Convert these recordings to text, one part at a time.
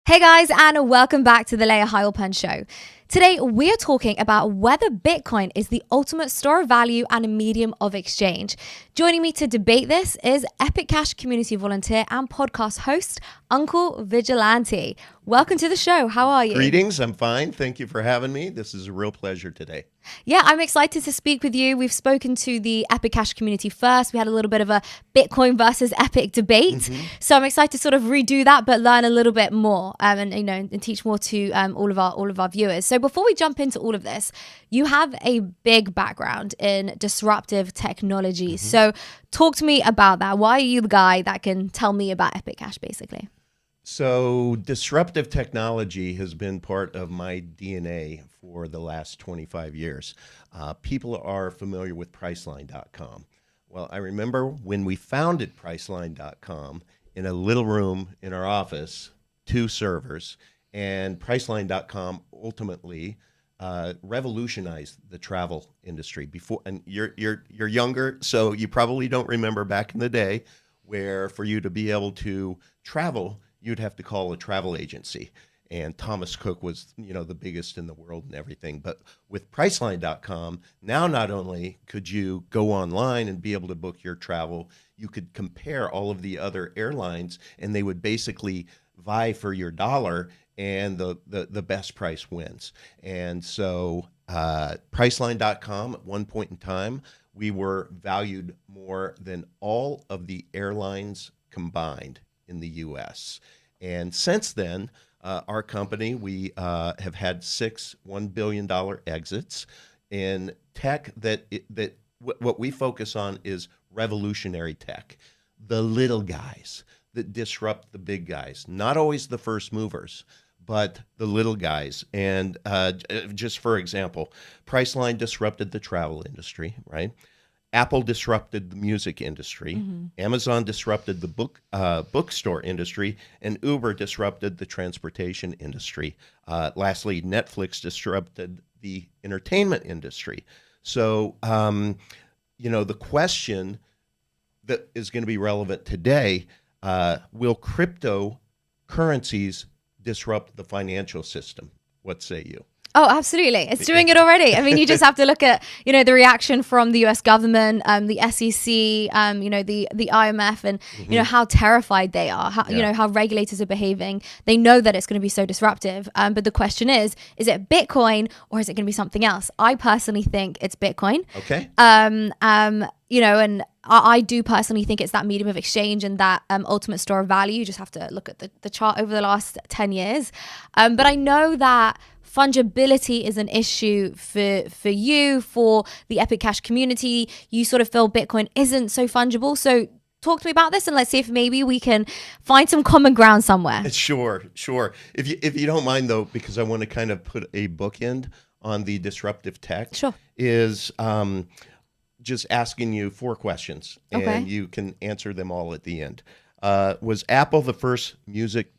Hey guys, and welcome back to the Layah Heilpern Show. Today, we're talking about whether Bitcoin is the ultimate store of value and a medium of exchange. Joining me to debate this is Epic Cash community volunteer and podcast host, Uncle Vigilante. Welcome to the show. How are you? Greetings. I'm fine. Thank you for having me. This is a real pleasure today. Yeah, I'm excited to speak with you. We've spoken to the Epic Cash community first. We had a little bit of a Bitcoin versus Epic debate. So I'm excited to sort of redo that, but learn a little bit more and teach more to all of our viewers. So before we jump into all of this, you have a big background in disruptive technology. So talk to me about that. Why are you the guy that can tell me about Epic Cash, basically? So disruptive technology has been part of my DNA for the last 25 years. People are familiar with Priceline.com. Well, I remember when we founded Priceline.com in a little room in our office, 2 servers, and Priceline.com ultimately revolutionized the travel industry. Before, and you're younger, so you probably don't remember back in the day where for you to be able to travel, you'd have to call a travel agency. And Thomas Cook was, the biggest in the world and everything. But with Priceline.com, now not only could you go online and be able to book your travel, you could compare all of the other airlines, and they would basically vie for your dollar, and the best price wins. And so Priceline.com, at one point in time, we were valued more than all of the airlines combined in the U.S. And since then, our company, we have had 6 $1 billion exits in tech what we focus on is revolutionary tech, the little guys that disrupt the big guys, not always the first movers, but the little guys. And just for example, Priceline disrupted the travel industry, right? Apple disrupted the music industry. Amazon disrupted the bookstore industry, and Uber disrupted the transportation industry. Lastly, Netflix disrupted the entertainment industry. So, the question that is going to be relevant today, will cryptocurrencies disrupt the financial system? What say you? Oh, absolutely. It's doing it already. I mean, you just have to look at, the reaction from the US government, the SEC, the IMF, and, how terrified they are, how regulators are behaving. They know that it's going to be so disruptive. But the question is it Bitcoin or is it going to be something else? I personally think it's Bitcoin. Okay. And I do personally think it's that medium of exchange and that ultimate store of value. You just have to look at the chart over the last 10 years. But I know that fungibility is an issue for you, for the Epic Cash community. You sort of feel Bitcoin isn't so fungible. So talk to me about this, and let's see if maybe we can find some common ground somewhere. Sure. If you don't mind, though, because I want to kind of put a bookend on the disruptive tech, Sure. is just asking you 4 questions, and Okay. you can answer them all at the end. Was Apple the first music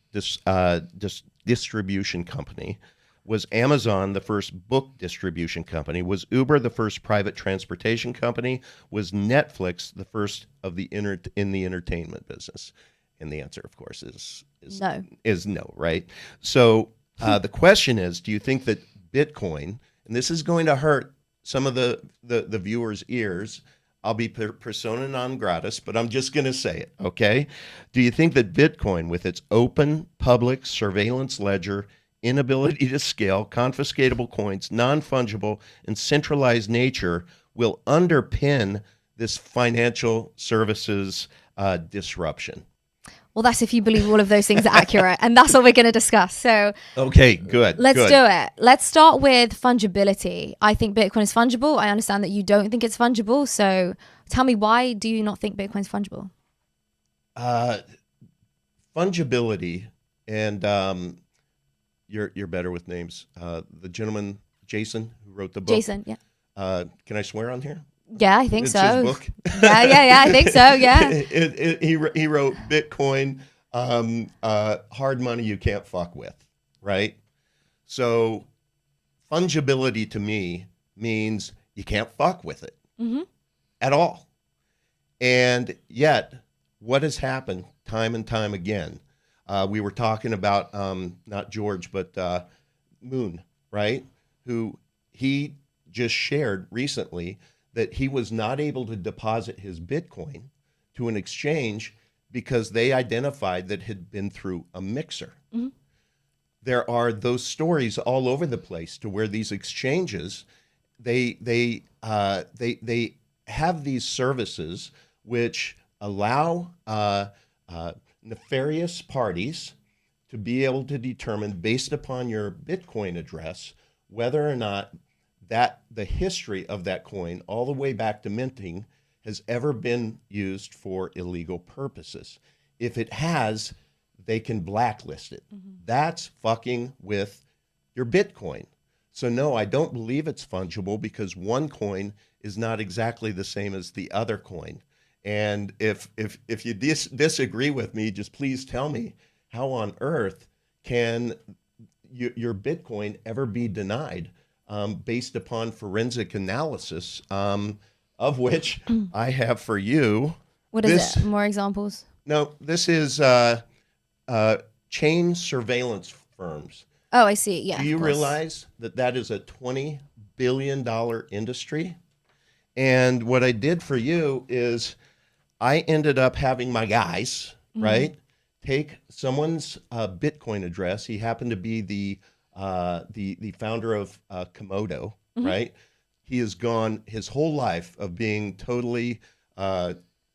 distribution company? Was Amazon the first book distribution company? Was Uber the first private transportation company? Was Netflix the first of the in the entertainment business? And the answer, of course, is No. Is no, right? So the question is, do you think that Bitcoin, and this is going to hurt some of the viewers' ears, I'll be persona non gratis, but I'm just going to say it, okay? Do you think that Bitcoin, with its open public surveillance ledger, inability to scale, confiscatable coins, non-fungible, and centralized nature, will underpin this financial services disruption? Well, that's if you believe all of those things are accurate, and that's what we're going to discuss. So, okay, good. Let's do it. Let's start with fungibility. I think Bitcoin is fungible. I understand that you don't think it's fungible. So, tell me, why do you not think Bitcoin is fungible? Fungibility, and you're better with names. The gentleman Jason who wrote the book. Jason, yeah. Can I swear on here? Yeah, I think It's so. his book. Yeah, I think so. Yeah. He wrote Bitcoin, hard money you can't fuck with, right? So fungibility to me means you can't fuck with it at all. And yet, what has happened time and time again? We were talking about not George, but Moon, right? Who he just shared recently that he was not able to deposit his Bitcoin to an exchange because they identified that it had been through a mixer. Mm-hmm. There are those stories all over the place to where these exchanges, they have these services which allow nefarious parties to be able to determine, based upon your Bitcoin address, whether or not that the history of that coin, all the way back to minting, has ever been used for illegal purposes. If it has, they can blacklist it. Mm-hmm. That's fucking with your Bitcoin. So no, I don't believe it's fungible, because one coin is not exactly the same as the other coin. And if you disagree with me, just please tell me, how on earth can your Bitcoin ever be denied based upon forensic analysis, of which I have for you. What is it? More examples? No, this is chain surveillance firms. Oh, I see. Yeah. Do you realize that is a $20 billion industry? And what I did for you is I ended up having my guys, right, take someone's Bitcoin address. He happened to be the founder of Komodo, right? He has gone his whole life of being totally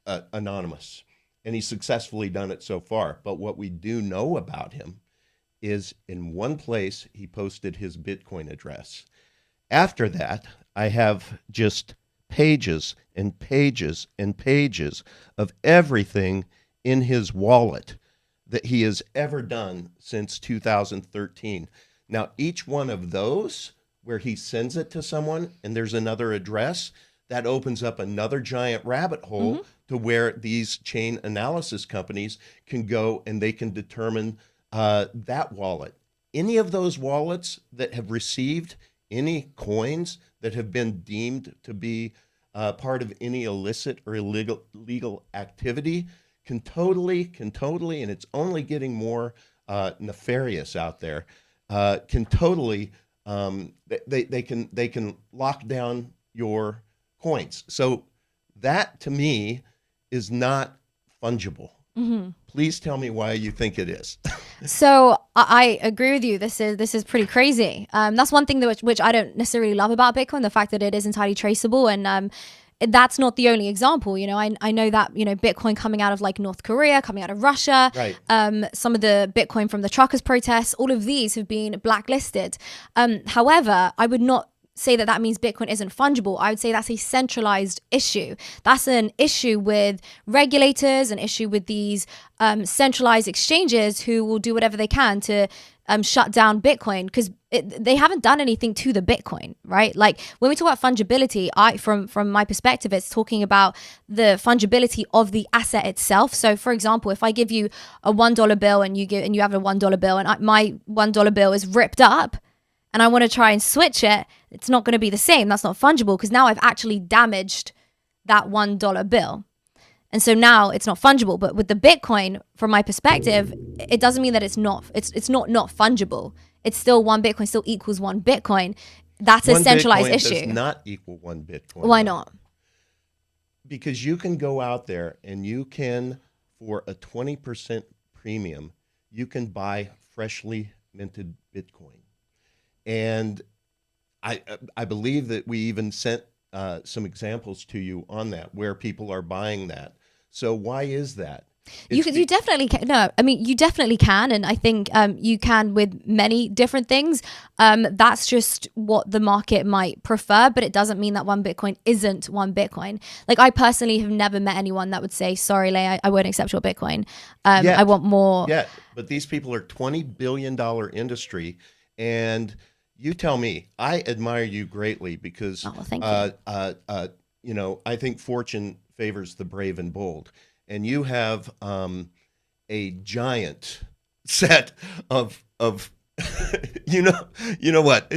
anonymous, and he's successfully done it so far. But what we do know about him is, in one place he posted his Bitcoin address. After that, I have just pages and pages and pages of everything in his wallet that he has ever done since 2013. Now, each one of those where he sends it to someone and there's another address, that opens up another giant rabbit hole to where these chain analysis companies can go and they can determine that wallet. Any of those wallets that have received any coins that have been deemed to be part of any illicit or illegal activity can totally, and it's only getting more nefarious out there, can totally, they can lock down your coins. So that, to me, is not fungible. Please tell me why you think it is. So I agree with you. This is pretty crazy. That's one thing which I don't necessarily love about Bitcoin, the fact that it is entirely traceable, and that's not the only example. You know, I know that, you know, Bitcoin coming out of like North Korea, coming out of Russia, right. Some of the Bitcoin from the truckers' protests, all of these have been blacklisted. However, I would not say that means Bitcoin isn't fungible. I would say that's a centralized issue. That's an issue with regulators, an issue with these centralized exchanges who will do whatever they can to shut down Bitcoin, because they haven't done anything to the Bitcoin, right? Like when we talk about fungibility, from my perspective, it's talking about the fungibility of the asset itself. So, for example, if I give you a $1 bill and you have a $1 bill, and my $1 bill is ripped up, and I want to try and switch it, it's not going to be the same. That's not fungible, because now I've actually damaged that $1 bill. And so now it's not fungible. But with the Bitcoin, from my perspective, it doesn't mean that it's not fungible. It's still one Bitcoin, still equals one Bitcoin. That's a centralized issue. One Bitcoin does not equal one Bitcoin. Why not? Because you can go out there and you can, for a 20% premium, you can buy freshly minted Bitcoin. And I believe that we even sent some examples to you on that, where people are buying that. So why is that? You definitely can. No, I mean, you definitely can. And I think you can with many different things. That's just what the market might prefer, but it doesn't mean that one Bitcoin isn't one Bitcoin. Like, I personally have never met anyone that would say, sorry, Layah, I won't accept your Bitcoin. I want more. Yeah, but these people are $20 billion industry. And you tell me, I admire you greatly, because thank you. You know, I think fortune favors the brave and bold. And you have a giant set of you know what?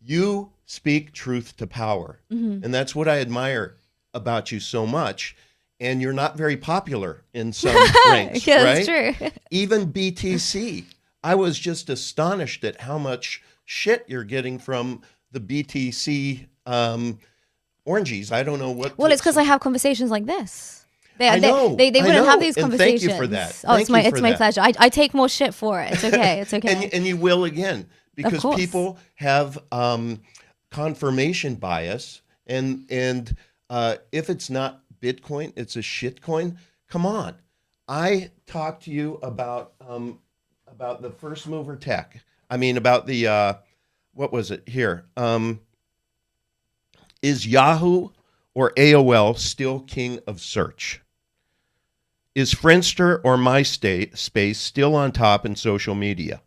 You speak truth to power. And that's what I admire about you so much. and you're not very popular in some ranks, Yeah, right? that's true. Even BTC, I was just astonished at how much shit you're getting from the BTC oranges. I don't know what. Well, it's because I have conversations like this. I know. They wouldn't have these And conversations. thank you for that. Oh, it's my pleasure. I take more shit for it. It's okay. It's okay. And you will again, because course. people have confirmation bias, and if it's not Bitcoin, it's a shit coin. Come on. I talked to you about the first mover tech. I mean, about the what was it here? Is Yahoo or AOL still king of search? Is Friendster or MySpace still on top in social media?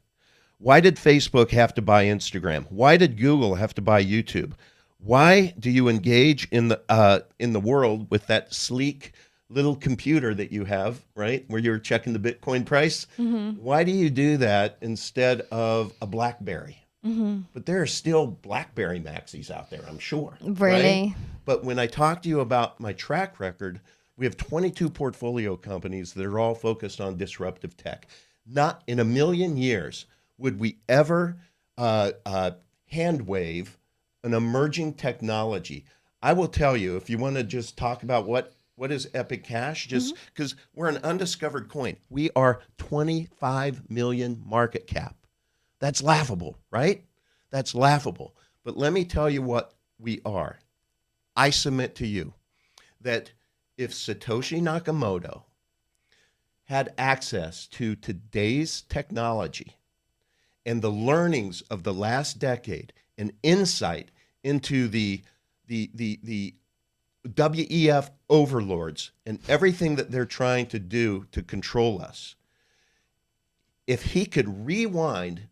Why did Facebook have to buy Instagram? Why did Google have to buy YouTube? Why do you engage in the world with that sleek little computer that you have, right, where you're checking the Bitcoin price? Mm-hmm. Why do you do that instead of a BlackBerry? Mm-hmm. But there are still BlackBerry maxis out there, I'm sure. Really? Right? But when I talk to you about my track record, we have 22 portfolio companies that are all focused on disruptive tech. Not in a million years would we ever hand wave an emerging technology. I will tell you, if you want to just talk about what is Epic Cash, just because we're an undiscovered coin. We are 25 million market cap. That's laughable, right? That's laughable. But let me tell you what we are. I submit to you that if Satoshi Nakamoto had access to today's technology and the learnings of the last decade and insight into the WEF overlords and everything that they're trying to do to control us, if he could rewind,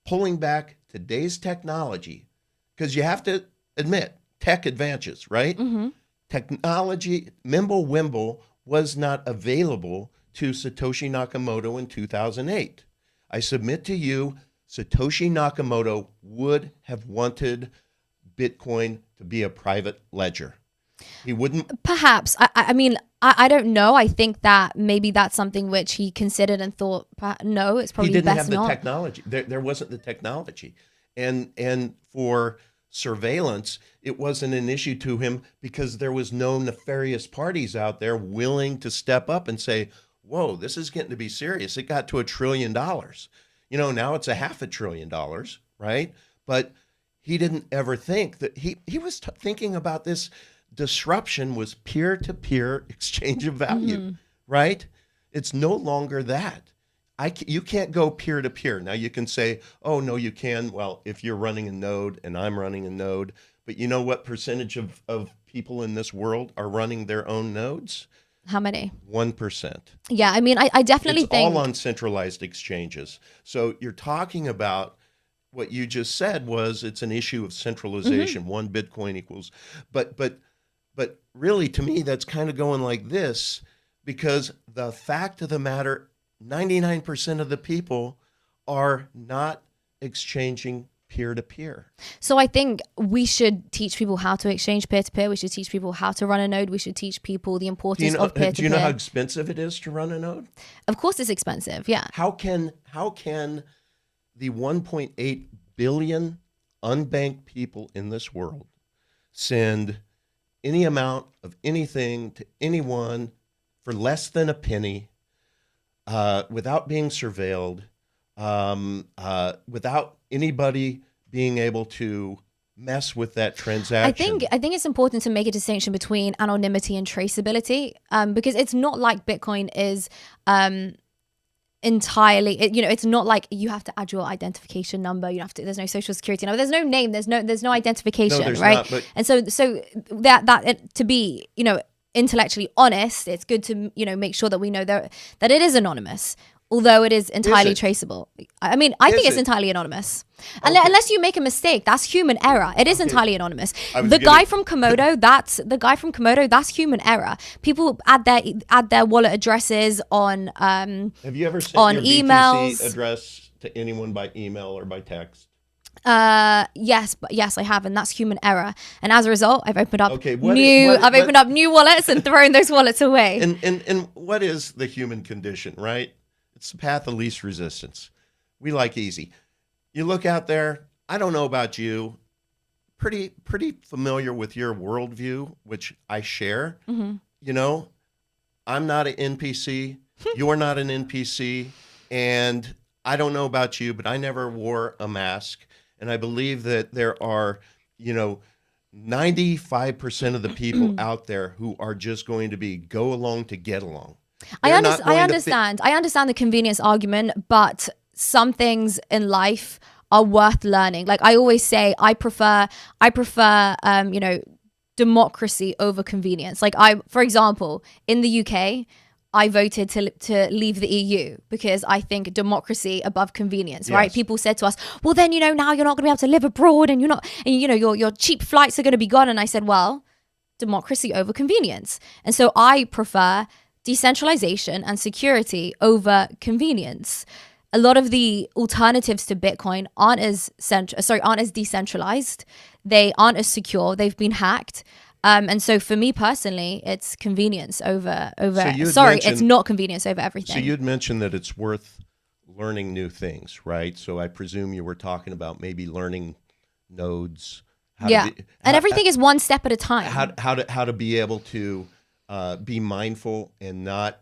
pulling back today's technology, because you have to admit, tech advances, right? Mm-hmm. Technology, Mimblewimble was not available to Satoshi Nakamoto in 2008. I submit to you, Satoshi Nakamoto would have wanted Bitcoin to be a private ledger. He wouldn't. Perhaps. I mean, I don't know. I think that maybe that's something which he considered and thought, no, it's probably best not. He didn't have the technology. There wasn't the technology. And for surveillance, it wasn't an issue to him because there was no nefarious parties out there willing to step up and say, whoa, this is getting to be serious. It got to $1 trillion. You know, now it's $500 billion, right? But he didn't ever think that he was thinking about this disruption was peer-to-peer exchange of value, right? It's no longer that. You can't go peer-to-peer. Now you can say, oh, no, you can. Well, if you're running a node and I'm running a node, but you know what percentage of people in this world are running their own nodes? How many? 1%. Yeah, I mean, I definitely think... It's all on centralized exchanges. So you're talking about what you just said was it's an issue of centralization. One Bitcoin equals... But really, to me, that's kind of going like this, because the fact of the matter, 99% of the people are not exchanging peer-to-peer. So I think we should teach people how to exchange peer-to-peer. We should teach people how to run a node. We should teach people the importance of peer-to-peer. Do you know how expensive it is to run a node? Of course it's expensive, yeah. How can the 1.8 billion unbanked people in this world send any amount of anything to anyone for less than a penny, without being surveilled, without anybody being able to mess with that transaction? I think it's important to make a distinction between anonymity and traceability, because it's not like Bitcoin is entirely, it's not like you have to add your identification number. There's no social security number. There's no name. There's no identification, No, there's right? not, and so that to be, intellectually honest, it's good to, make sure that we know that it is anonymous, although it is entirely traceable. I mean, I think it's entirely anonymous. Okay. Unless you make a mistake, that's human error. It is entirely anonymous. The guy from Komodo, that's human error. People add their wallet addresses on Have you ever sent on your emails. BTC address to anyone by email or by text? Yes, I have, and that's human error. And as a result, I've opened up Okay, opened up new wallets and thrown those wallets away. and what is the human condition, right? It's the path of least resistance. We like easy. You look out there, I don't know about you, pretty familiar with your worldview, which I share. You know, I'm not an NPC, you're not an NPC, and I don't know about you, but I never wore a mask. And I believe that there are, 95% of the people out there who are just going to be go along to get along. I understand. I understand the convenience argument, but some things in life are worth learning. Like I always say, I prefer, democracy over convenience. Like for example, in the UK, I voted to leave the EU because I think democracy above convenience, right? Yes. People said to us, well, then, now you're not going to be able to live abroad and your cheap flights are going to be gone. And I said, well, democracy over convenience. And so I prefer decentralization and security over convenience. A lot of the alternatives to Bitcoin aren't as decentralized. They aren't as secure. They've been hacked. And so for me personally, it's convenience over it's not convenience over everything. So you'd mentioned that it's worth learning new things, right? So I presume you were talking about maybe learning nodes. Everything is one step at a time. How to be able to be mindful and not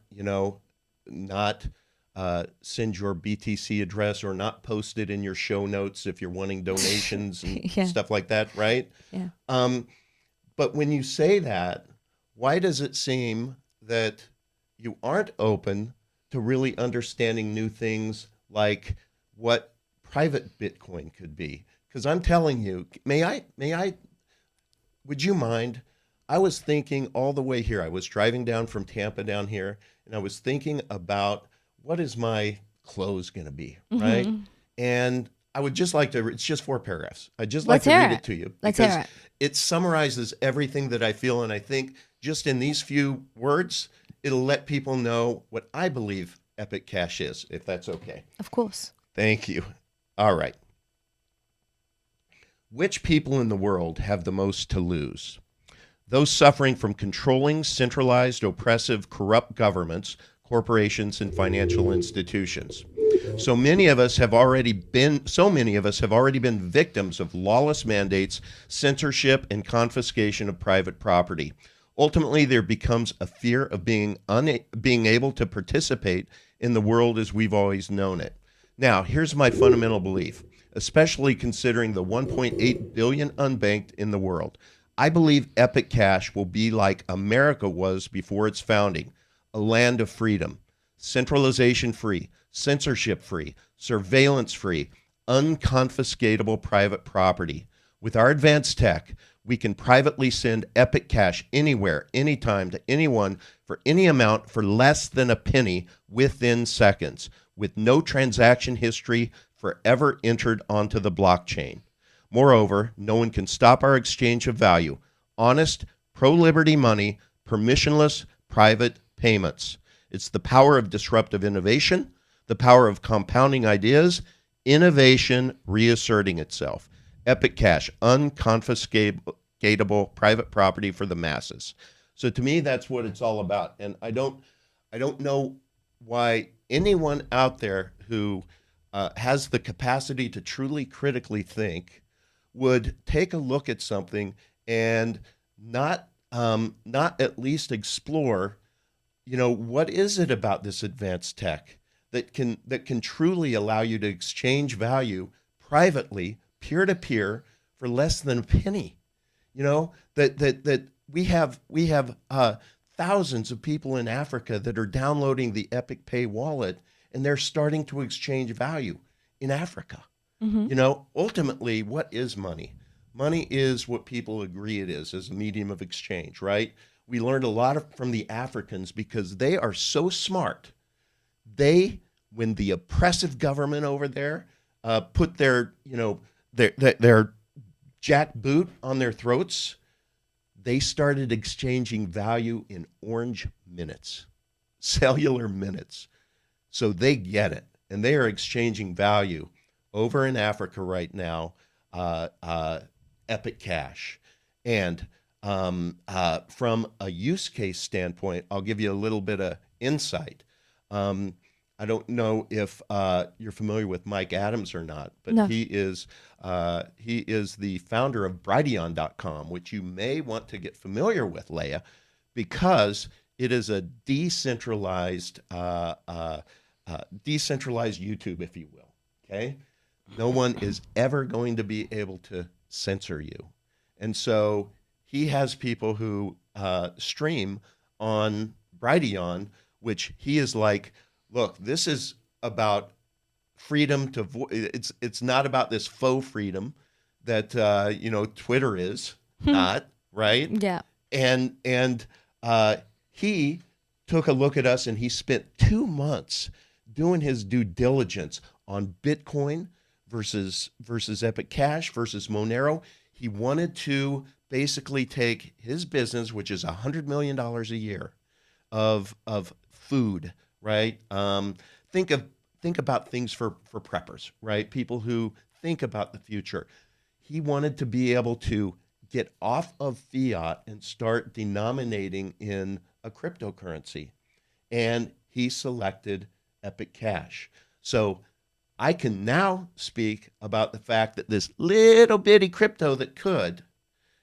send your BTC address or not post it in your show notes if you're wanting donations and stuff like that, right? Yeah. But when you say that, why does it seem that you aren't open to really understanding new things like what private Bitcoin could be? Because I'm telling you, would you mind? I was thinking all the way here. I was driving down from Tampa down here, and I was thinking about what is my close going to be, right? And I would just like to, it's just 4 paragraphs. I'd just like to read it to you. Let's hear it. It summarizes everything that I feel, and I think just in these few words, it'll let people know what I believe Epic Cash is, if that's okay. Of course. Thank you. All right. Which people in the world have the most to lose? Those suffering from controlling, centralized, oppressive, corrupt governments, corporations, and financial institutions. So many of us have already been victims of lawless mandates, censorship, and confiscation of private property. Ultimately, there becomes a fear of being able to participate in the world as we've always known it. Now, here's my fundamental belief, especially considering the 1.8 billion unbanked in the world. I believe Epic Cash will be like America was before its founding, a land of freedom, centralization-free, censorship-free, surveillance-free, unconfiscatable private property. With our advanced tech, we can privately send Epic Cash anywhere, anytime, to anyone for any amount for less than a penny within seconds, with no transaction history forever entered onto the blockchain. Moreover, no one can stop our exchange of value, honest, pro-liberty money, permissionless, private payments. It's the power of disruptive innovation, the power of compounding ideas, innovation reasserting itself. Epic Cash, unconfiscatable private property for the masses. So to me, that's what it's all about. And I don't know why anyone out there who has the capacity to truly critically think would take a look at something and not at least explore, what is it about this advanced tech that can truly allow you to exchange value privately, peer to peer, for less than a penny. That we have thousands of people in Africa that are downloading the Epic Pay wallet, and they're starting to exchange value in Africa. Ultimately, what is money? Money is what people agree it is as a medium of exchange, right? We learned a lot from the Africans because they are so smart. When the oppressive government over there put their jackboot on their throats, they started exchanging value in orange minutes, cellular minutes. So they get it, and they are exchanging value over in Africa right now Epic Cash. And from a use case standpoint, I'll give you a little bit of insight. I don't know if you're familiar with Mike Adams or not, but No. he is the founder of Brighteon.com, which you may want to get familiar with, Layah, because it is a decentralized YouTube, if you will. Okay, no one is ever going to be able to censor you, and so he has people who stream on Brighteon, which he is like, look, this is about freedom to it's not about this faux freedom that Twitter is not, right? Yeah. And he took a look at us, and he spent 2 months doing his due diligence on Bitcoin versus Epic Cash versus Monero. He wanted to basically take his business, which is $100 million a year of food, right? Think about things for preppers, right? People who think about the future. He wanted to be able to get off of fiat and start denominating in a cryptocurrency. And he selected Epic Cash. So I can now speak about the fact that this little bitty crypto that could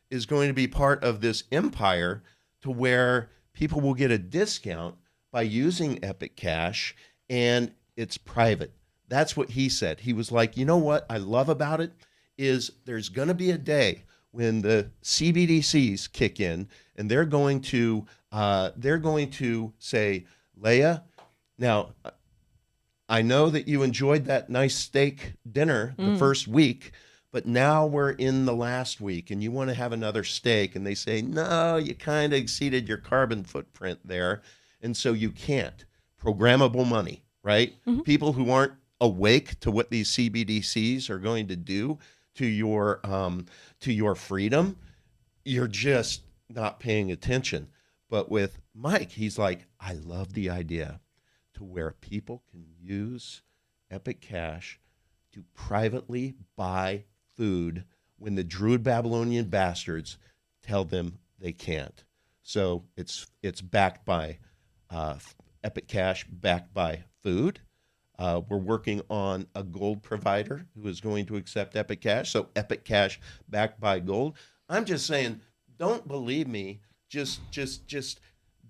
is going to be part of this empire to where people will get a discount by using Epic Cash, and it's private. That's what he said. He was like, you know what I love about it is there's going to be a day when the CBDCs kick in, and they're going to say, Layah, now I know that you enjoyed that nice steak dinner the first week, but now we're in the last week and you want to have another steak. And they say, no, you kind of exceeded your carbon footprint there. And so you can't. Programmable money, right? People who aren't awake to what these CBDCs are going to do to your freedom, you're just not paying attention. But with Mike, he's like, I love the idea to where people can use Epic Cash to privately buy food when the Druid Babylonian bastards tell them they can't. So it's backed by Epic Cash, backed by food. We're working on a gold provider who is going to accept Epic Cash. So Epic Cash backed by gold. I'm just saying, don't believe me. Just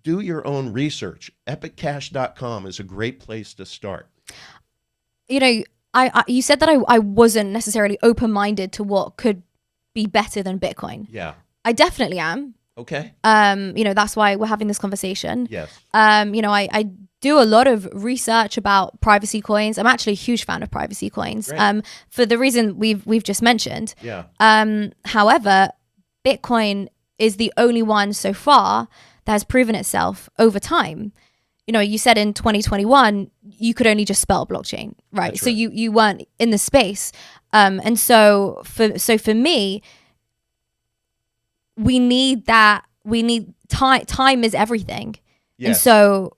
do your own research. Epiccash.com is a great place to start. You know, you said that I wasn't necessarily open-minded to what could be better than Bitcoin. Yeah. I definitely am. Okay. That's why we're having this conversation. Yes. I do a lot of research about privacy coins. I'm actually a huge fan of privacy coins. Great. For the reason we've just mentioned. Yeah. However, Bitcoin is the only one so far that has proven itself over time. You know, you said in 2021 you could only just spell blockchain, right? That's so right. you weren't in the space, and so for me, we need that. We need time. Time is everything, Yes. and so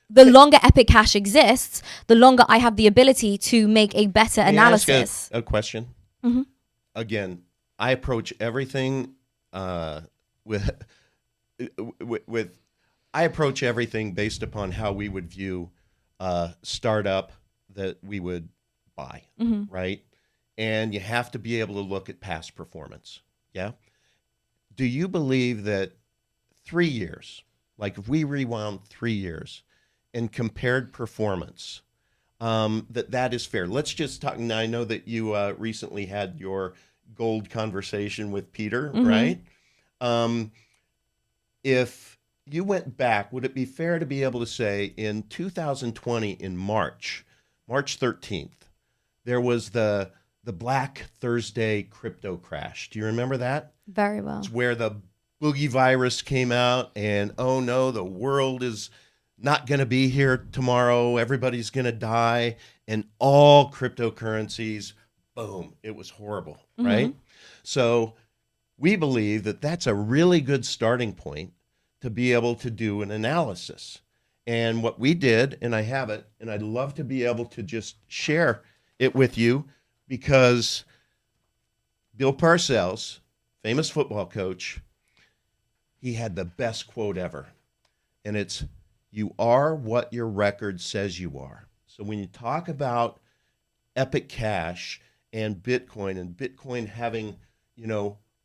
the longer Epic Cash exists, the longer I have the ability to make a better May I ask analysis. a question? Mhm. Again, I approach everything with I approach everything based upon how we would view a startup that we would buy, right? And you have to be able to look at past performance. Yeah. Do you believe that 3 years, like if we rewound 3 years and compared performance, that is fair? Let's just talk. Now, I know that you recently had your gold conversation with Peter, right? If you went back, would it be fair to be able to say in 2020 in March 13th, there was the Black Thursday crypto crash? Do you remember that? Very well. It's where the boogie virus came out and, oh no, the world is not going to be here tomorrow. Everybody's going to die. And all cryptocurrencies, boom, it was horrible, right? So we believe that that's a really good starting point to be able to do an analysis. And what we did, and I have it, and I'd love to be able to just share it with you, because Bill Parcells, famous football coach, he had the best quote ever. And it's, "You are what your record says you are." So when you talk about Epic Cash and Bitcoin having,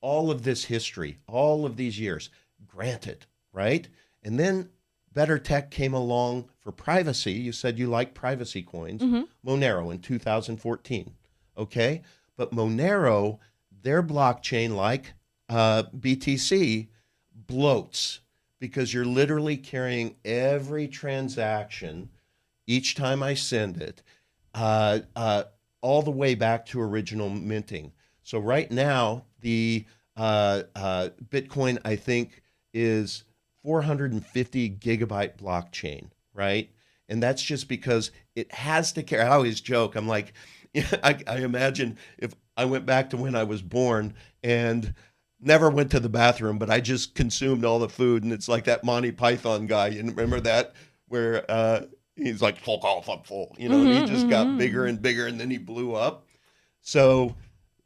all of this history, all of these years, granted, right? And then better tech came along for privacy. You said you like privacy coins. Monero in 2014, okay? But Monero, their blockchain, like BTC, bloats because you're literally carrying every transaction each time I send it, all the way back to original minting. So right now, the Bitcoin, I think, is 450 gigabyte blockchain, right? And that's just because it has to carry. I always joke. I'm like, I imagine if I went back to when I was born and never went to the bathroom, but I just consumed all the food. And it's like that Monty Python guy. You remember that? Where he's like, fuck off, I'm full. And he just got bigger and bigger, and then he blew up. So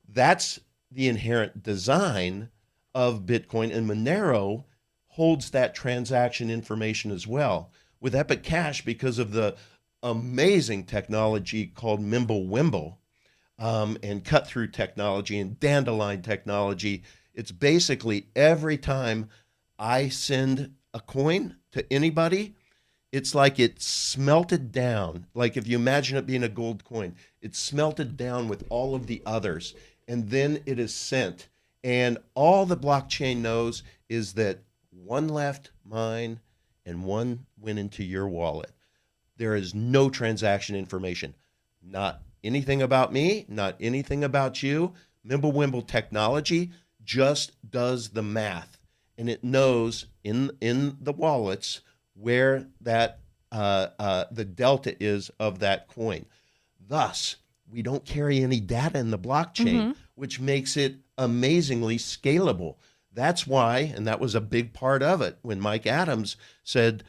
that's the inherent design of Bitcoin. And Monero holds that transaction information as well. With Epic Cash, because of the amazing technology called Mimblewimble and cut-through technology and dandelion technology, it's basically every time I send a coin to anybody, it's like it's smelted down. Like if you imagine it being a gold coin, it's smelted down with all of the others, and then it is sent. And all the blockchain knows is that one left mine and one went into your wallet. There is no transaction information, not anything about me, not anything about you. Mimblewimble technology just does the math, and it knows in the wallets where that the delta is of that coin. Thus, we don't carry any data in the blockchain, which makes it amazingly scalable. That's why, and that was a big part of it, when Mike Adams said,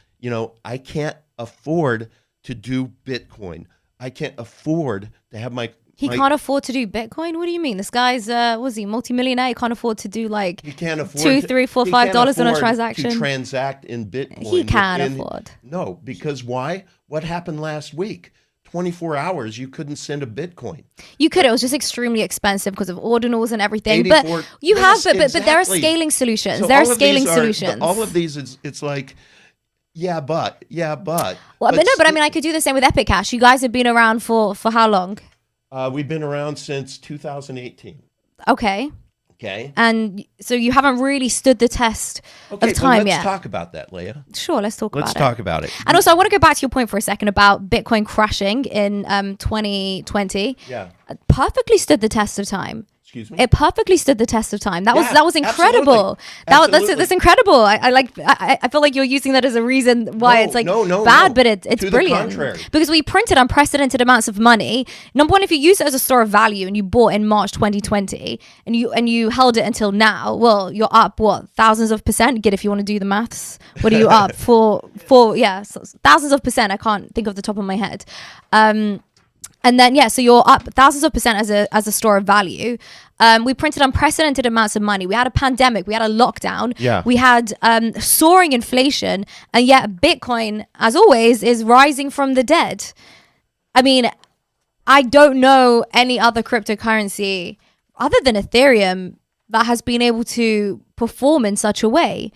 I can't afford to do Bitcoin. I can't afford to have my... He can't afford to do Bitcoin? What do you mean? This guy's, was he multimillionaire? He can't afford to do he can't afford $2, $3, $4, $5 on a transaction. To transact in Bitcoin. He can't afford. No, because why? What happened last week? 24 hours, you couldn't send a Bitcoin. You could. It was just extremely expensive because of ordinals and everything. But you but there are scaling solutions. So there are scaling solutions. All of these, it's like, but. Well, but I mean, I could do the same with Epic Cash. You guys have been around for how long? We've been around since 2018. Okay. Okay. And so you haven't really stood the test of time yet. Let's talk about that, Layah. Sure, let's talk about it. Let's talk about it. And also, I want to go back to your point for a second about Bitcoin crashing in 2020. Yeah. It perfectly stood the test of time. Excuse me? It perfectly stood the test of time. That was incredible. That's incredible. I feel like you're using that as a reason why it's like bad, but it's brilliant. Because we printed unprecedented amounts of money. Number one, if you use it as a store of value and you bought in March 2020 and you held it until now, well, you're up thousands of percent. Get if you want to do the maths. What are you up for? Thousands of percent. I can't think of the top of my head. And then, so you're up thousands of percent as a store of value. We printed unprecedented amounts of money. We had a pandemic. We had a lockdown. Yeah. We had soaring inflation. And yet Bitcoin, as always, is rising from the dead. I mean, I don't know any other cryptocurrency other than Ethereum that has been able to perform in such a way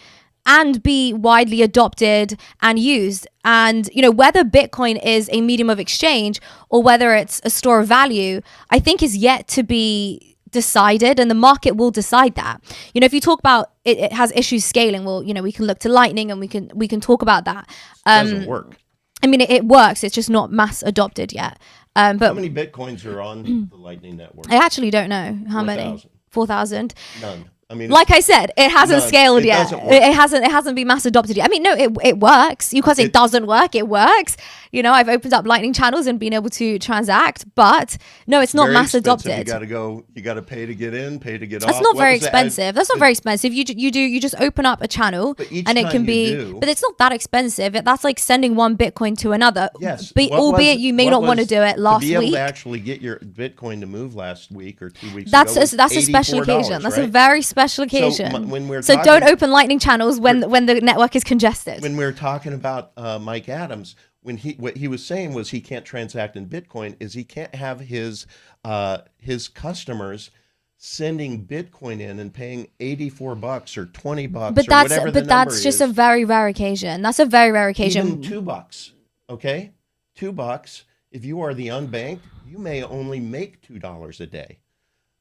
and be widely adopted and used. And, whether Bitcoin is a medium of exchange or whether it's a store of value, I think is yet to be decided, and the market will decide that. If you talk about it has issues scaling, well, we can look to Lightning and we can talk about that. Doesn't work. I mean, it works. It's just not mass adopted yet. But how many Bitcoins are on the Lightning Network? I actually don't know how 4, many. 4,000. None. I mean, like I said, it hasn't scaled yet. It hasn't been mass adopted yet. I mean, no, it works. You can't say it doesn't work. It works. I've opened up Lightning channels and been able to transact, but no, it's not Very mass expensive. adopted. You got to pay to get in, pay to get off. That's not very expensive. That's not very expensive. You just open up a channel and it can be, but it's not that expensive. That's like sending one Bitcoin to another. Yes. Albeit you may not want to do it last week. To be able to actually get your Bitcoin to move last week or 2 weeks that's ago, a special occasion. That's a very special occasion. So don't open Lightning channels when the network is congested. When we're talking about Mike Adams, what he was saying was he can't transact in Bitcoin, is he can't have his customers sending Bitcoin in and paying $84 or $20 or whatever the number is. But that's just a very rare occasion. That's a very rare occasion. Even $2, okay? $2. If you are the unbanked, you may only make $2 a day.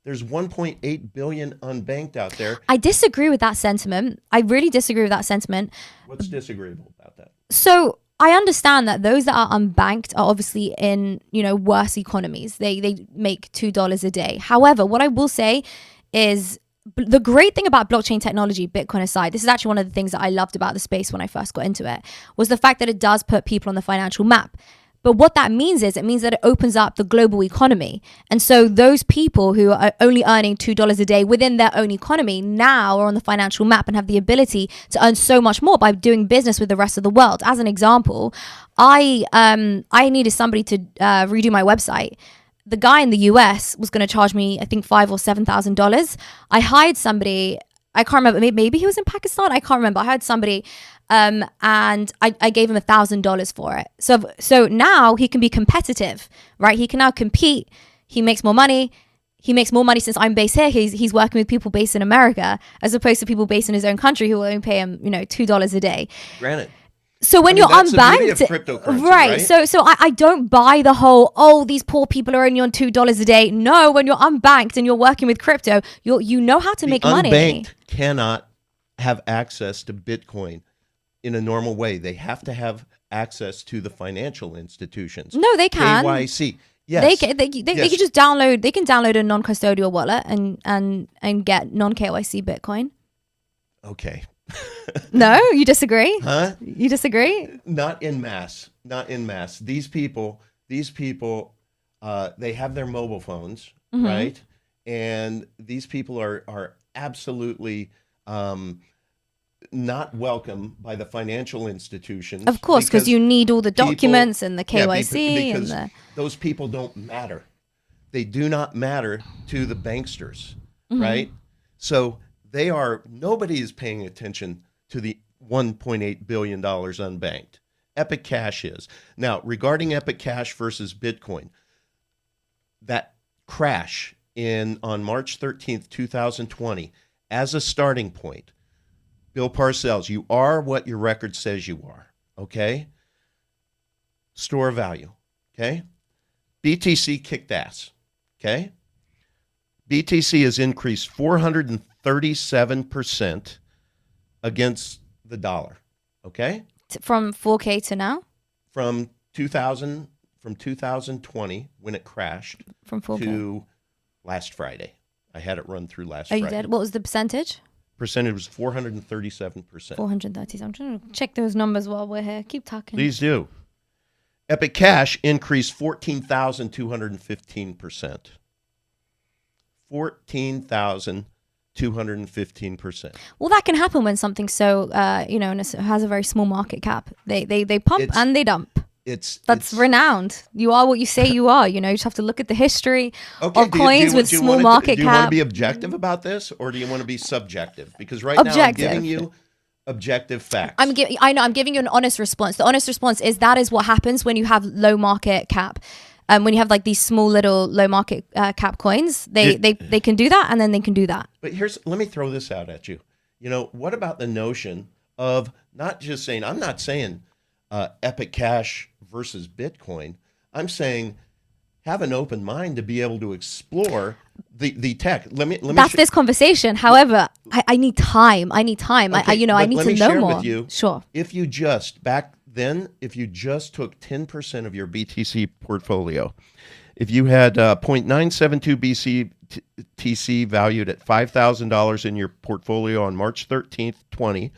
There's 1.8 billion unbanked out there. I disagree with that sentiment. I really disagree with that sentiment. What's disagreeable about that? So I understand that those that are unbanked are obviously in, worse economies. They make $2 a day. However, what I will say is the great thing about blockchain technology, Bitcoin aside, this is actually one of the things that I loved about the space when I first got into it, was the fact that it does put people on the financial map. But what that means is it means that it opens up the global economy. And so those people who are only earning $2 a day within their own economy now are on the financial map and have the ability to earn so much more by doing business with the rest of the world. As an example, I needed somebody to redo my website. The guy in the US was going to charge me, I think, $5,000 or $7,000. I hired somebody. I can't remember. Maybe he was in Pakistan. I can't remember. I hired somebody. And I gave him $1,000 for it. So now he can be competitive, right? He can now compete. He makes more money. He makes more money since I'm based here. He's working with people based in America as opposed to people based in his own country who will only pay him, $2 a day. Granted. So when you're unbanked, right? So I don't buy the whole, these poor people are only on $2 a day. No, when you're unbanked and you're working with crypto, you know how to make money. Unbanked cannot have access to Bitcoin in a normal way. They have to have access to the financial institutions. No, they can. KYC. Yes. They can just download. They can download a non-custodial wallet and get non-KYC Bitcoin. Okay. No, you disagree? Huh? You disagree? Not in mass. These people, they have their mobile phones, right? And these people are absolutely not welcome by the financial institutions. Of course, because you need all the documents and the KYC. Because those people don't matter. They do not matter to the banksters, right? So nobody is paying attention to the $1.8 billion unbanked. Epic Cash is. Now, regarding Epic Cash versus Bitcoin, that crash on March 13th, 2020, as a starting point, Bill Parcells, you are what your record says you are, okay? Store of value, okay? BTC kicked ass, okay? BTC has increased 437% against the dollar, okay? From 4K to now? From 2020 when it crashed from 4K to last Friday. I had it run through last Friday. You did? What was the percentage? Percentage was 437%. 437. I'm trying to check those numbers while we're here. Keep talking. Please do. Epic Cash increased 14,215%. 14,215%. Well, that can happen when something so, has a very small market cap. They pump and they dump. That's renowned. You are what you say you are. You just have to look at the history of coins with small market cap. Do you want to be objective about this, or do you want to be subjective? Because now I'm giving you objective facts. I'm giving you an honest response. The honest response is that is what happens when you have low market cap. When you have like these small little low market cap coins, they can do that, and then they can do that. But let me throw this out at you. What about the notion of not just saying, I'm not saying Epic Cash versus Bitcoin. I'm saying have an open mind to be able to explore the tech. Let me. That's this conversation. However, I need time. Okay, I need to know more. With you, sure. If you just took 10% of your BTC portfolio, if you had 0.972 BTC valued at $5,000 in your portfolio on March 13th, 20,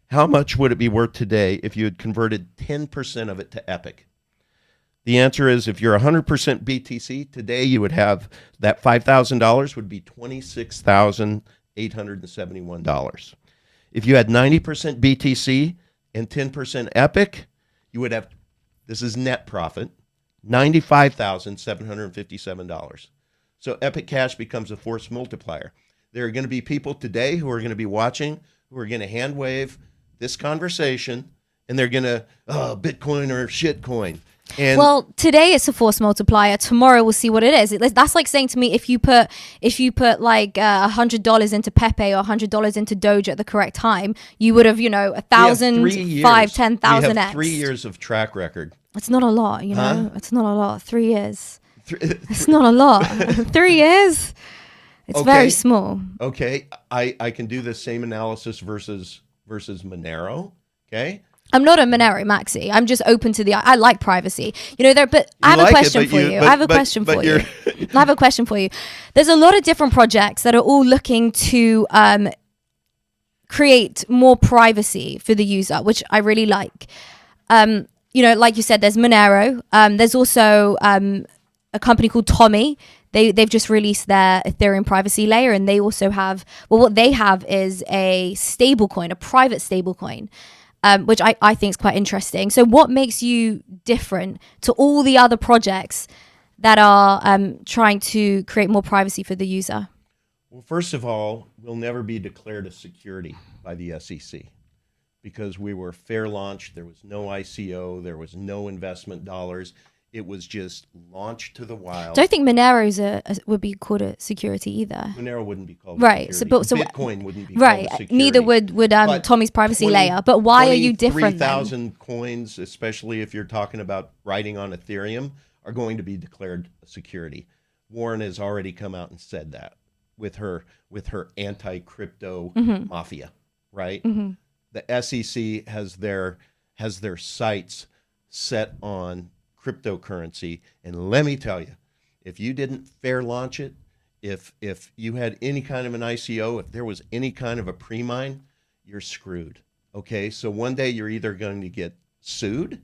how much would it be worth today if you had converted 10% of it to Epic? The answer is if you're 100% BTC, today you would have that $5,000 would be $26,871. If you had 90% BTC and 10% Epic, you would have, this is net profit, $95,757. So Epic Cash becomes a force multiplier. There are going to be people today who are going to be watching, who are going to hand wave this conversation, and they're going to, Bitcoin or shitcoin. And well, today it's a force multiplier. Tomorrow we'll see what it is. That's like saying to me, if you put like $100 into Pepe or $100 into Doge at the correct time, you would have, 1,000, 5, 10,000 We have X. 3 years of track record. It's not a lot, It's not a lot. 3 years. It's not a lot. 3 years. It's very small. Okay, I can do the same analysis versus Monero. Okay. I'm not a Monero maxi. I'm just open to I like privacy. But I have a question for you. I have a question for you. I have a question for you. There's a lot of different projects that are all looking to create more privacy for the user, which I really like. Like you said, there's Monero. There's also a company called Tommy. They've just released their Ethereum privacy layer, and they also have, what they have is a stablecoin, a private stablecoin. Which I think is quite interesting. So what makes you different to all the other projects that are trying to create more privacy for the user? Well, first of all, we'll never be declared a security by the SEC because we were fair launch. There was no ICO. There was no investment dollars. It was just launched to the wild. Don't think Monero would be called a security either. Monero wouldn't be called right. a security. So Bitcoin wouldn't be right. called a security. Neither would Tommy's privacy layer. But why are you different? 3,000 coins, especially if you're talking about writing on Ethereum, are going to be declared a security. Warren has already come out and said that with her anti-crypto mafia, right? Mm-hmm. The SEC has their sights set on cryptocurrency, and let me tell you, if you didn't fair launch it, if you had any kind of an ICO, if there was any kind of a pre-mine, you're screwed. Okay, so one day you're either going to get sued,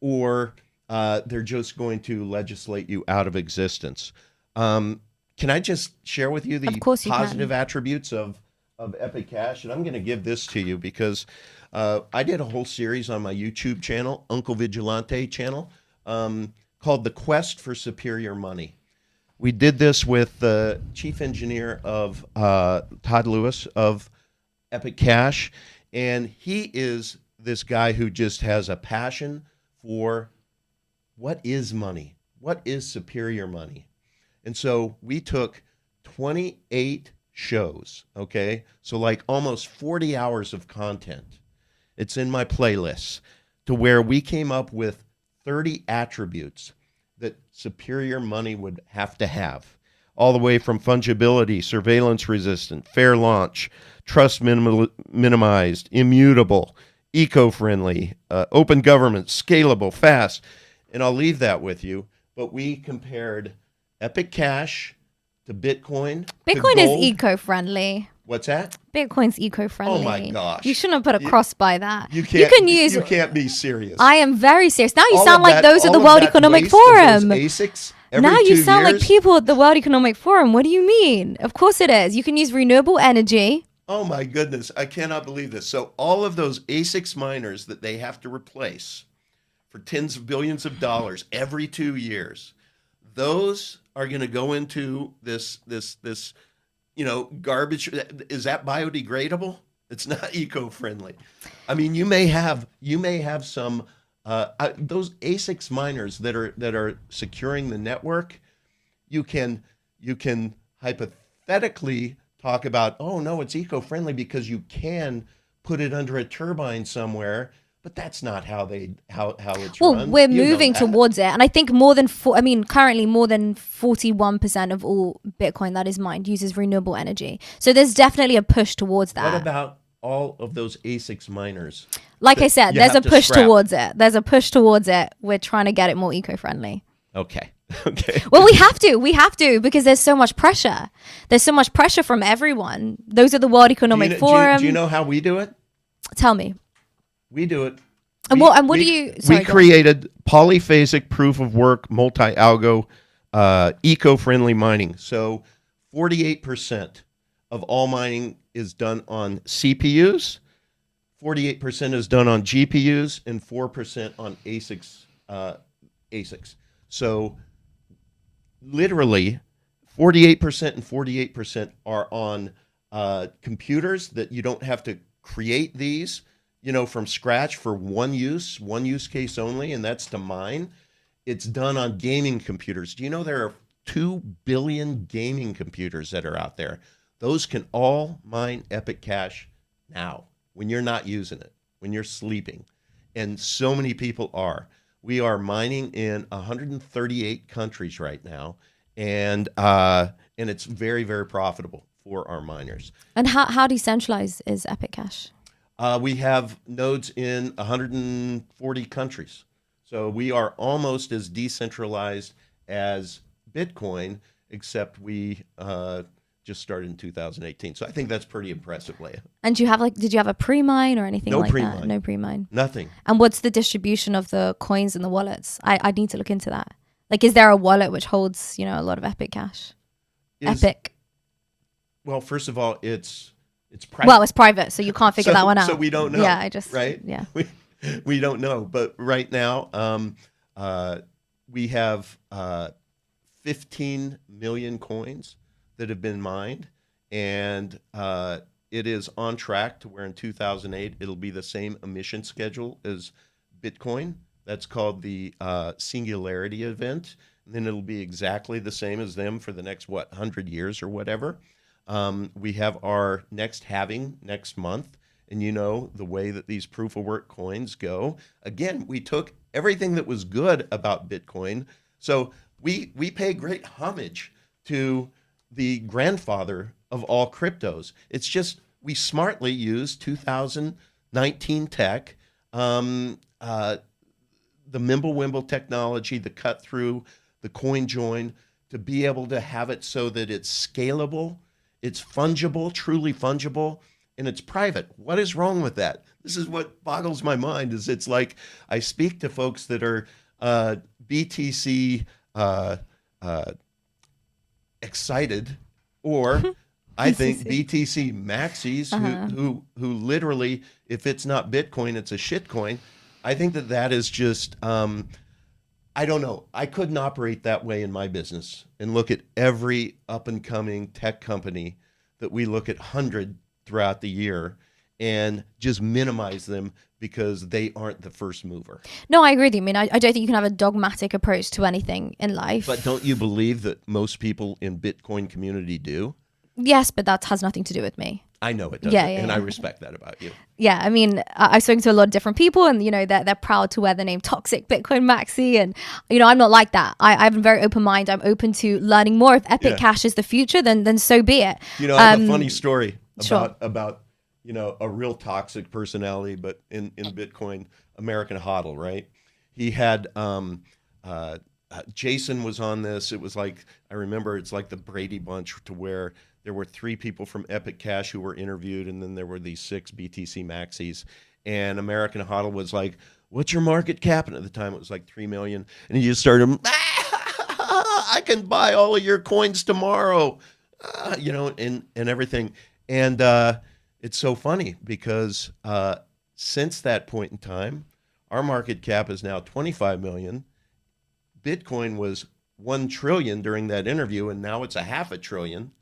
or they're just going to legislate you out of existence. Can I just share with you the positive attributes of Epic Cash? And I'm going to give this to you because I did a whole series on my YouTube channel, Uncle Vigilante channel, called The Quest for Superior Money. We did this with the chief engineer of Todd Lewis of Epic Cash, and he is this guy who just has a passion for what is money, what is superior money. And so we took 28 shows, okay? So like almost 40 hours of content. It's in my playlist, to where we came up with 30 attributes that superior money would have to have, all the way from fungibility, surveillance resistant, fair launch, trust minimized, immutable, eco-friendly, open government, scalable, fast. And I'll leave that with you. But we compared Epic Cash to Bitcoin. Bitcoin is eco-friendly. What's that? Bitcoin's eco-friendly. Oh my gosh! You shouldn't have put a cross by that. You can't be serious. I am very serious. Now you all sound like those at the World Economic Forum. ASICs now you sound years? like people at the World Economic Forum. What do you mean? Of course it is. You can use renewable energy. Oh my goodness! I cannot believe this. So all of those ASICs miners that they have to replace for tens of billions of dollars every 2 years, those are going to go into this garbage. Is that biodegradable? It's not eco-friendly. I mean, you may have some those ASICs miners that are securing the network. You can hypothetically talk about, oh no, it's eco-friendly because you can put it under a turbine somewhere. But that's not how it's run. Well, we're moving towards it, and I think currently more than 41% of all Bitcoin that is mined uses renewable energy. So there's definitely a push towards that. What about all of those ASICs miners? Like I said, there's a push towards it. There's a push towards it. We're trying to get it more eco-friendly. Okay. Well, we have to because there's so much pressure. There's so much pressure from everyone. Those are the World Economic Forum. Do you know how we do it? Tell me. We do it And what do you? Sorry, we created polyphasic proof of work, multi-algo, eco-friendly mining. So 48% of all mining is done on CPUs, 48% is done on GPUs, and 4% on ASICs. ASICs. So literally 48% and 48% are on computers that you don't have to create these, from scratch for one use case only, and that's to mine. It's done on gaming computers. Do you know there are 2 billion gaming computers that are out there? Those can all mine Epic Cash now when you're not using it, when you're sleeping. And so many people are. We are mining in 138 countries right now, and it's very, very profitable for our miners. And how decentralized is Epic Cash? We have nodes in 140 countries. So we are almost as decentralized as Bitcoin, except we just started in 2018. So I think that's pretty impressive, Layah. And did you have a pre-mine or anything like that? No pre-mine. Nothing. And what's the distribution of the coins and the wallets? I need to look into that. Like, is there a wallet which holds, a lot of Epic Cash? Epic. Well, first of all, it's private. Well, it's private, so you can't figure that one out. So we don't know. Yeah, right? Yeah. We don't know. But right now, we have 15 million coins that have been mined, and it is on track to where in 2008 it'll be the same emission schedule as Bitcoin. That's called the Singularity event, and then it'll be exactly the same as them for the next 100 years or whatever. We have our next halving next month, and the way that these proof of work coins go. Again, we took everything that was good about Bitcoin, so we pay great homage to the grandfather of all cryptos. It's just we smartly use 2019 tech, the Mimblewimble technology, the cut through, the coin join, to be able to have it so that it's scalable, it's fungible, truly fungible, and it's private. What is wrong with that? This is what boggles my mind. Is it's like I speak to folks that are BTC excited, or I think BTC maxis who literally, if it's not Bitcoin, it's a shit coin. I think that is just, I don't know. I couldn't operate that way in my business and look at every up and coming tech company that we look at 100 throughout the year and just minimize them because they aren't the first mover. No, I agree with you. I mean, I don't think you can have a dogmatic approach to anything in life. But don't you believe that most people in Bitcoin community do? Yes, but that has nothing to do with me. I know it doesn't, and I respect that about you. Yeah, I mean, I've spoken to a lot of different people, and they're proud to wear the name Toxic Bitcoin Maxi, and I'm not like that. I have a very open mind. I'm open to learning more. If Epic Cash is the future, then so be it. I have a funny story Sure. about a real toxic personality, but in Bitcoin, American Hodl, right? He had Jason was on this. It was like, I remember it's like the Brady Bunch, to where there were 3 people from Epic Cash who were interviewed, and then there were these 6 BTC maxis. And American Hodl was like, "What's your market cap?" And at the time it was like 3 million. And he just started, "I can buy all of your coins tomorrow," and everything. And it's so funny because since that point in time, our market cap is now 25 million. Bitcoin was 1 trillion during that interview, and now it's a $500 billion.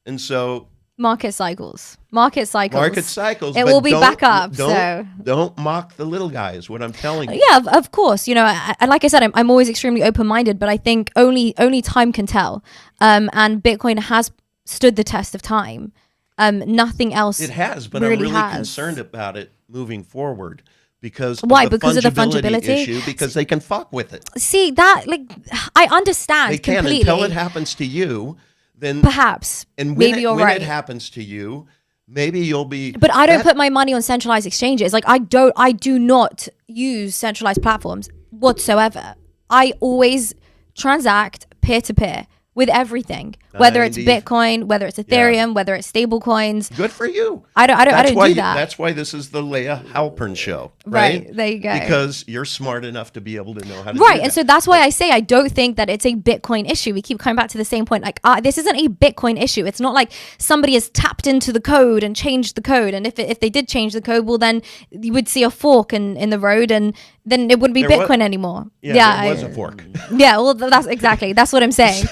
And so market cycles. It will be back up. Don't mock the little guy, is what I'm telling you. Yeah, of course. And like I said, I'm always extremely open-minded, but I think only time can tell. And Bitcoin has stood the test of time. Nothing else. It has, but I'm really concerned about it moving forward. Because why? Of the because of the fungibility issue, because they can fuck with it. See that, I understand. They can completely. Until it happens to you. Then perhaps, and maybe you're right. When it happens to you, maybe you'll be. But I don't put my money on centralized exchanges. I do not use centralized platforms whatsoever. I always transact peer to peer with everything, whether it's Bitcoin, whether it's Ethereum, whether it's stable coins. Good for you. I don't do that. That's why this is the Layah Heilpern Show, right? Right, there you go. Because you're smart enough to be able to know how to do right, that. and so that's why I say I don't think that it's a Bitcoin issue. We keep coming back to the same point. Like, this isn't a Bitcoin issue. It's not like somebody has tapped into the code and changed the code. And if they did change the code, well, then you would see a fork in the road, and then it wouldn't be Bitcoin anymore. Yeah, there was a fork. Yeah, well, that's what I'm saying.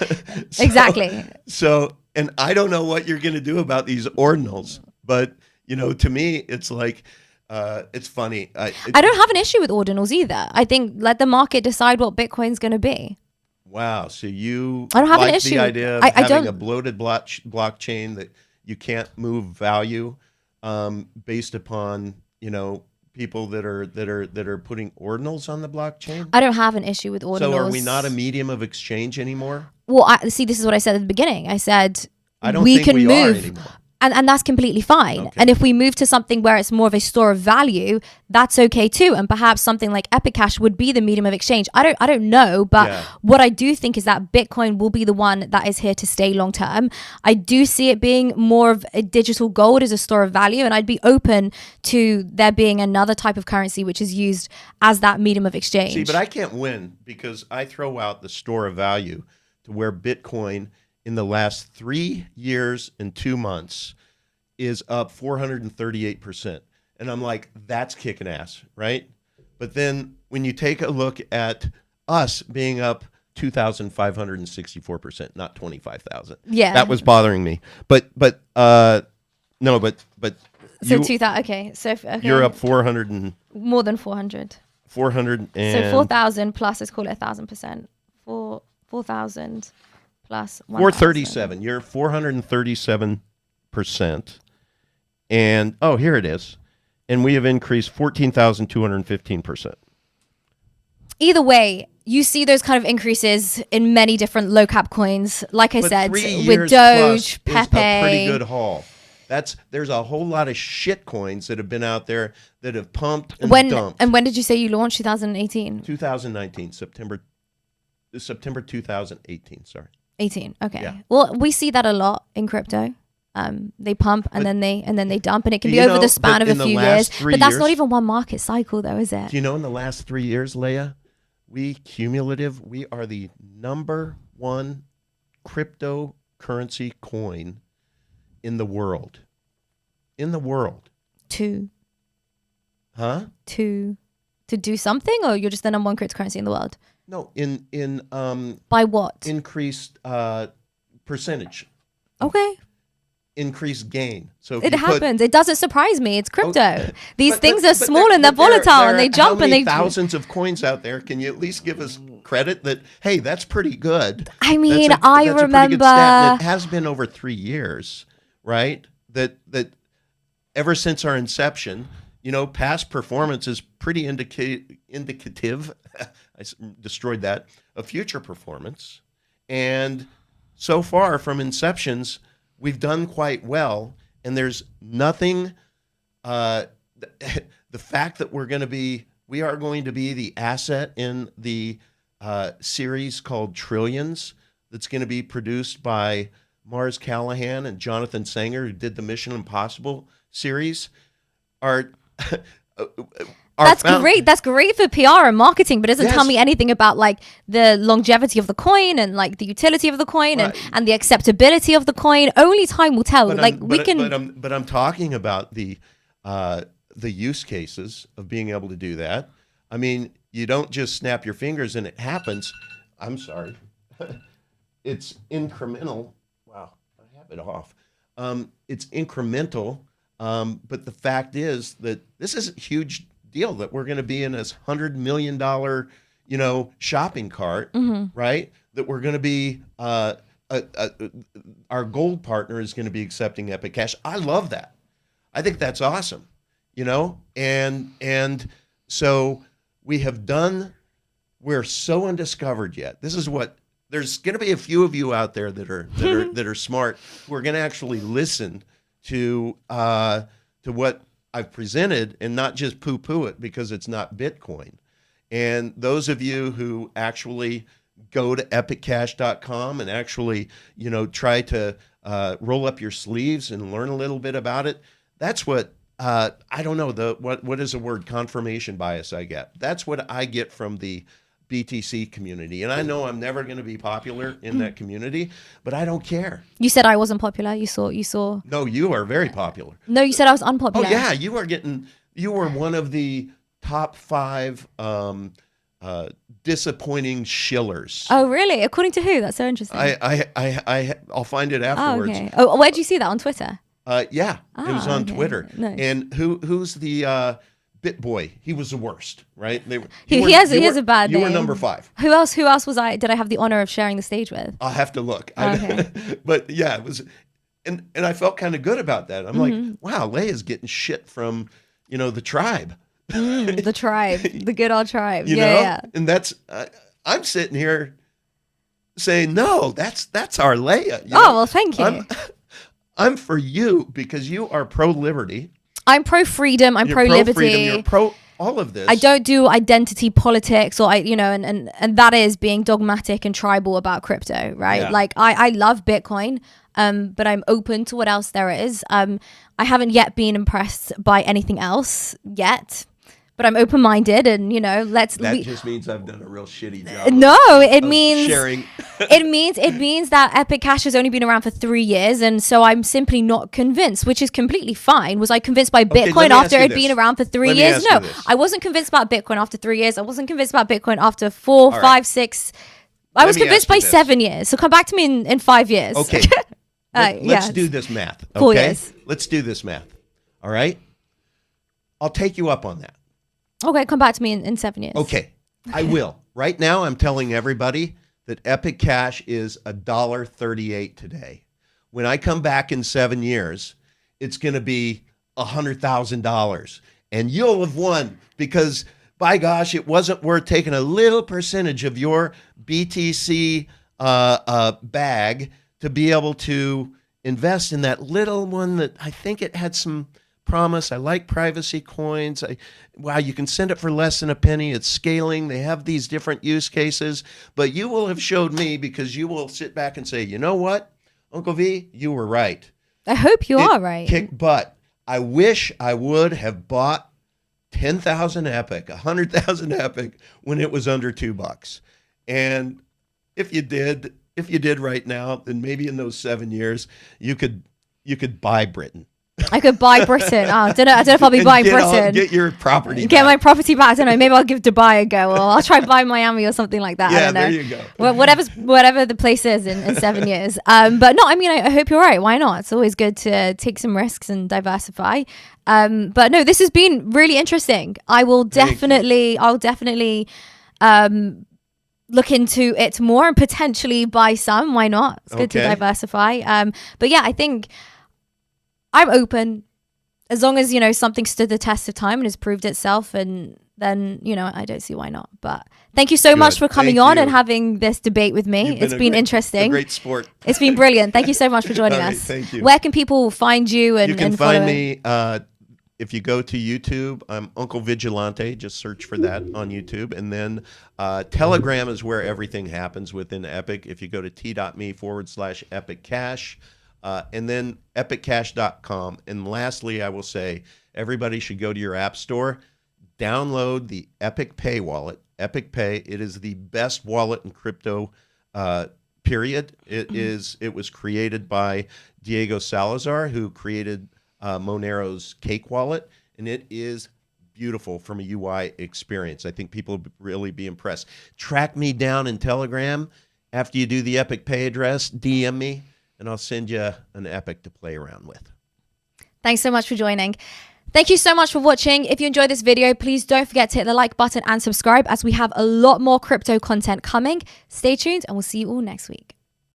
Exactly. So, and I don't know what you're going to do about these ordinals, but to me, it's like, it's funny. I don't have an issue with ordinals either. I think let the market decide what Bitcoin's going to be. Wow. So you I don't have like an issue. the idea of having a bloated blockchain that you can't move value based upon, people that are putting ordinals on the blockchain? I don't have an issue with ordinals. So are we not a medium of exchange anymore? Well, see, this is what I said at the beginning. I said I don't think we are anymore. And that's completely fine. Okay. And if we move to something where it's more of a store of value, that's okay too. And perhaps something like Epic Cash would be the medium of exchange. I don't know, but what I do think is that Bitcoin will be the one that is here to stay long term. I do see it being more of a digital gold as a store of value, and I'd be open to there being another type of currency which is used as that medium of exchange. See, but I can't win because I throw out the store of value to where Bitcoin in the last 3 years and 2 months is up 438%. And I'm like, that's kicking ass, right? But then when you take a look at us being up 2,564%, not 25,000. Yeah. That was bothering me. But no, but so 2,000, okay. So okay. You're up 400 and more than 400. 400 and so 4,000 plus, let's call it 1,000%. 4,000 plus 437. You're 437%. And here it is. And we have increased 14,215%. Either way, you see those kind of increases in many different low cap coins. Like I said, with Doge, Pepe. Is a pretty good haul. There's a whole lot of shit coins that have been out there that have pumped and dumped. And when did you say you launched? 2018? 2019, September 2018, sorry. 18. Okay. Yeah. Well, we see that a lot in crypto. They pump and then they dump, and it can be over the span of a few years. But that's not even one market cycle, though, is it? Do you know in the last 3 years, Layah, we are the #1 cryptocurrency coin in the world. In the world. To do something, or you're just the #1 cryptocurrency in the world? No, in by what? Increased percentage. Okay. Increased gain. So it happens. It doesn't surprise me. It's crypto. These things are small and they're volatile and they jump and they thousands of coins out there. Can you at least give us credit that hey, that's pretty good? I mean, I remember a pretty good stat. And it has been over 3 years, right? That ever since our inception, past performance is pretty indicative. I destroyed that, of future performance. And so far from inceptions, we've done quite well, and there's nothing. The fact that we are going to be the asset in the series called Trillions, that's going to be produced by Mars Callahan and Jonathan Sanger, who did the Mission Impossible series, That's great. That's great for PR and marketing, but it doesn't tell me anything about like the longevity of the coin and like the utility of the coin and the acceptability of the coin. Only time will tell. But I'm talking about the use cases of being able to do that. I mean, you don't just snap your fingers and it happens. I'm sorry. It's incremental. Wow, I have it off. It's incremental. But the fact is that this is a huge deal that we're going to be in this $100 million, shopping cart, right? That we're going to be, our gold partner is going to be accepting Epic Cash. I love that. I think that's awesome, and so we have done, we're so undiscovered yet. This is what, there's going to be a few of you out there that are smart, who are going to actually listen to what I've presented and not just poo-poo it because it's not Bitcoin. And those of you who actually go to epiccash.com and actually, try to roll up your sleeves and learn a little bit about it. That's what I don't know, what is the word, confirmation bias I get. That's what I get from the BTC community. And I know I'm never going to be popular in that community, but I don't care. You said I wasn't popular. You saw. No, you are very popular. No, you said I was unpopular. Oh yeah, you were one of the top 5 disappointing shillers. Oh really? According to who? That's so interesting. I'll find it afterwards. Oh, okay. Oh, where'd you see that? On Twitter? Yeah, it was on okay. Twitter. Nice. And who's the Bit Boy? He was the worst, right? He has a bad name. You were number 5. Who else was I? Did I have the honor of sharing the stage with? I'll have to look. Okay. But yeah, it was, and I felt kind of good about that. I'm like, wow, Layah's getting shit from, the tribe. The tribe, the good old tribe. Yeah. And that's, I'm sitting here saying, no, that's our Layah. Well, thank you. I'm for you because you are pro-liberty. I'm pro-freedom. I'm pro-liberty. You're pro all of this. I don't do identity politics or and that is being dogmatic and tribal about crypto, right? Yeah. Like I love Bitcoin, but I'm open to what else there is. I haven't yet been impressed by anything else yet. But I'm open-minded, and That just means I've done a real shitty job. No, it means sharing. it means that Epic Cash has only been around for 3 years, and so I'm simply not convinced, which is completely fine. Was I convinced by Bitcoin after it had been around for 3 years? No, I wasn't convinced about Bitcoin after 3 years. I wasn't convinced about Bitcoin after 4, 5, 6. I was convinced by 7 years. So come back to me in 5 years. Okay, let's do this math. Okay, 4 years. Let's do this math. All right, I'll take you up on that. Okay, come back to me in 7 years. Okay, I will. Right now, I'm telling everybody that Epic Cash is $1.38 today. When I come back in 7 years, it's going to be $100,000, and you'll have won because, by gosh, it wasn't worth taking a little percentage of your BTC bag to be able to invest in that little one that I think it had some promise. I like privacy coins. Wow, you can send it for less than a penny. It's scaling. They have these different use cases. But you will have showed me because you will sit back and say, you know what, Uncle V, you were right. I hope you are right. Kick butt. I wish I would have bought 10,000 Epic, 100,000 Epic when it was under $2. And if you did right now, then maybe in those 7 years, you could buy Britain. I could buy Britain. I don't know if I'll be buying Britain. Get your property Get back. my property back. I don't know. Maybe I'll give Dubai a go, or I'll try buy Miami or something like that. Yeah, I don't know. there you go. Well, whatever the place is in 7 years. But no, I mean, I hope you're right. Why not? It's always good to take some risks and diversify. But no, this has been really interesting. I'll definitely look into it more and potentially buy some. Why not? It's good to diversify. But yeah, I think I'm open as long as, something stood the test of time and has proved itself, and then, I don't see why not. But thank you so much for coming on and having this debate with me. It's been interesting. Great sport. It's been brilliant. Thank you so much for joining us. Thank you. Where can people find you and You can follow find me if you go to YouTube. I'm Uncle Vigilante. Just search for that on YouTube. And then Telegram is where everything happens within Epic. If you go to t.me/epiccash. And then epiccash.com. And lastly, I will say everybody should go to your app store, download the Epic Pay wallet, Epic Pay. It is the best wallet in crypto, period. It was created by Diego Salazar, who created Monero's Cake wallet, and it is beautiful from a UI experience. I think people will really be impressed. Track me down in Telegram after you do the Epic Pay address, DM me, and I'll send you an Epic to play around with. Thanks so much for joining. Thank you so much for watching. If you enjoyed this video, please don't forget to hit the like button and subscribe, as we have a lot more crypto content coming. Stay tuned and we'll see you all next week.